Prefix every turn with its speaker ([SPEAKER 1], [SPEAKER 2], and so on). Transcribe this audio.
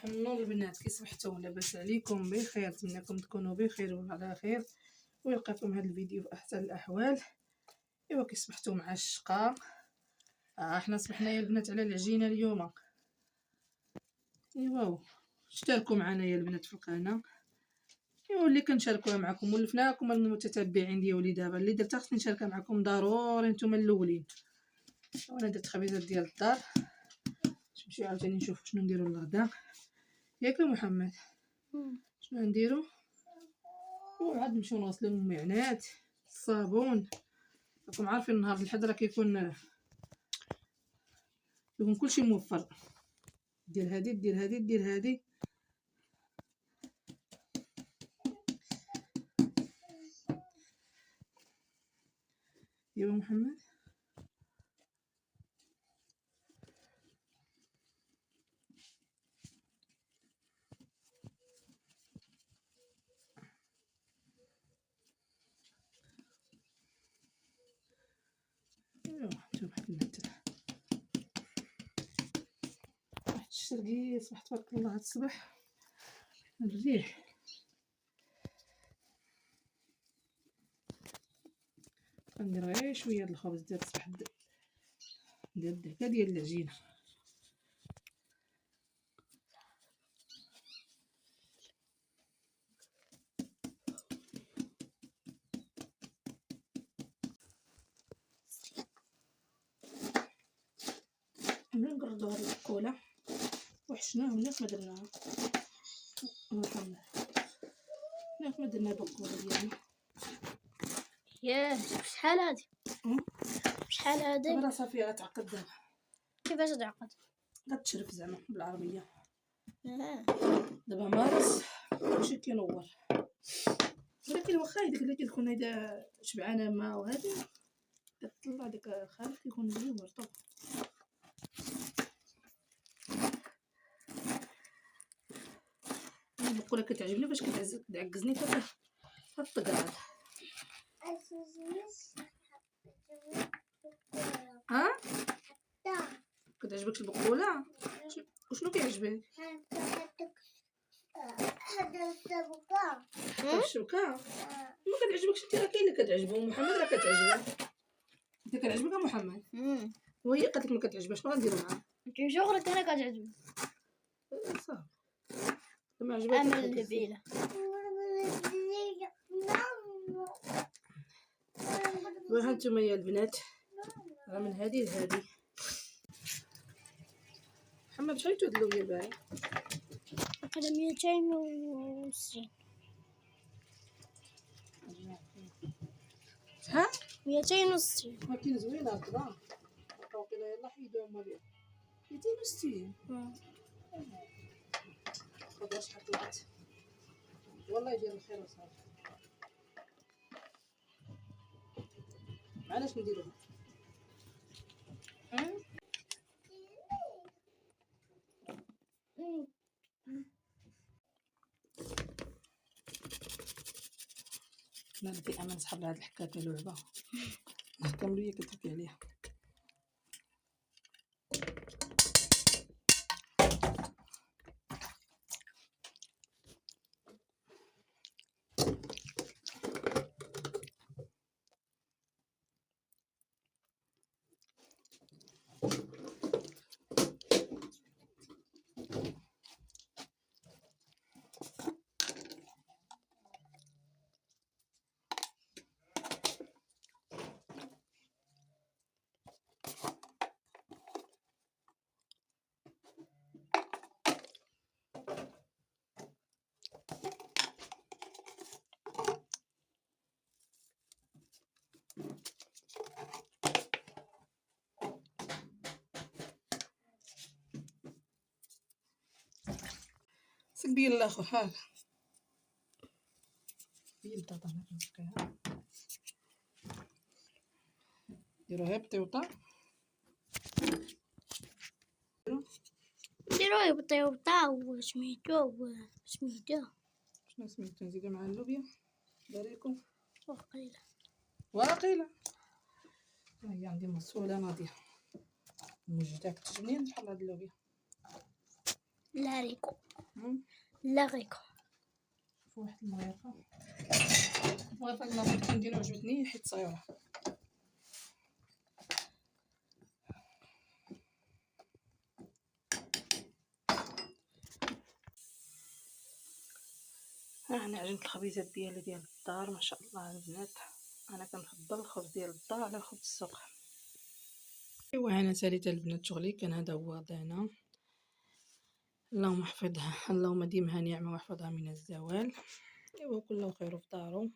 [SPEAKER 1] صباح النور البنات، كي صبحتوا؟ لاباس عليكم؟ بخير؟ نتمنىكم تكونوا بخير وعلى خير ويلقاكم هذا الفيديو في احسن الاحوال. ايوا كي صبحتوا مع الشقه، احنا صبحنا يا البنات على العجينه اليوم. ايوا اشتركوا معنا يا البنات في القناه، ايوا اللي كنشاركوها معكم ولفناكم المتتبعين ديالي. دابا اللي درتها خصني نشاركها معكم ضروري، نتوما الاولين. وانا درت خبيزات ديال الدار، نمشيو عاوتاني نشوفوا شنو نديروا للغدا. ياك محمد؟ شنو نديروا؟ وعاد نمشيو نغسلوا المعانات، الصابون. راكم عارفين نهار الحد راه كيكون كلشي موفر. دير هادي دير هادي دير هادي. ايوا محمد ايوا شوف البنات، واحد الشرقي صباح تبارك الله. هاد الصباح الريح غندير غير شويه د الخبز ديال الصباح، ندير الدعكه ديال العجينه. ملي نقردو هاد البقوله وحشناها مليح ما درناها محمد، مليح ما درنا البقوله ديالنا.
[SPEAKER 2] ياه شحال هادي؟ شحال هادي؟
[SPEAKER 1] راه صافي غتعقد دابا.
[SPEAKER 2] كيفاش تعقد؟
[SPEAKER 1] غتشرف زعما بالعربيه. دابا
[SPEAKER 2] دابا
[SPEAKER 1] مارس ماشي كينور، ولكن واخا هذيك اللي كتكون هيدا شبعانه ما وهادي كتطلع ديك الخليط كيكون زوين ورطب. البقوله كتعجبني باش كتعكزني كتطقراد. ها كتعجبك البقوله؟ وشنو كيعجبك؟
[SPEAKER 2] هذا السبكة.
[SPEAKER 1] الشبكه ما كتعجبكش انت؟ راه كاين اللي كتعجبهم. محمد راه كتعجبك انت، كتعجبك محمد؟ وهي قالت لك ما كتعجبهاش، شنو غنديروا معاها؟
[SPEAKER 2] انت شغلك انا كتعجبني.
[SPEAKER 1] صافي ما عجبكش
[SPEAKER 2] اعمل اللبيله.
[SPEAKER 1] وها نتوما يا البنات، راه من هادي لهادي. محمد شحال تعود اللوبيا باعي؟
[SPEAKER 2] هذا 260.
[SPEAKER 1] ها
[SPEAKER 2] 260.
[SPEAKER 1] ولكن زوينه هكذا. وقيلا يلاه حيدوها هما بيع 260. خذها شحال طلعت، والله يدير الخير وصافي. علاش نديروها؟ انا بدي انا نسحب لها هاد الحكاكه لعبه كامل هي كتبكي عليها. سبي الله خو حال يبدا طبعا نسقيها. ديروها بطيوطه،
[SPEAKER 2] نديروه بطيوطه وسميتو
[SPEAKER 1] شنو سميتو؟ نزيدو مع اللوبيا باريكم
[SPEAKER 2] وقيله.
[SPEAKER 1] واقيلا. هي عندي مسؤوله ناضيه موجده كتجبني بحال هاد اللوبيا.
[SPEAKER 2] لا ريكو
[SPEAKER 1] مم.
[SPEAKER 2] لا ريكو.
[SPEAKER 1] في واحد المغيرفة المغيرفة كنديرو عجبتني حيت صغيرة. انا عجنت الخبيزات ديالي ديال الدار ما شاء الله البنات. انا كنفضل الخبز ديال الدار على الخبز السوق. ايوا انا ساليت البنات شغلي كان هذا هو دانا. اللهم احفظها، اللهم ديمها نعمه واحفظها من الزوال. ايوا كله خير في دارو.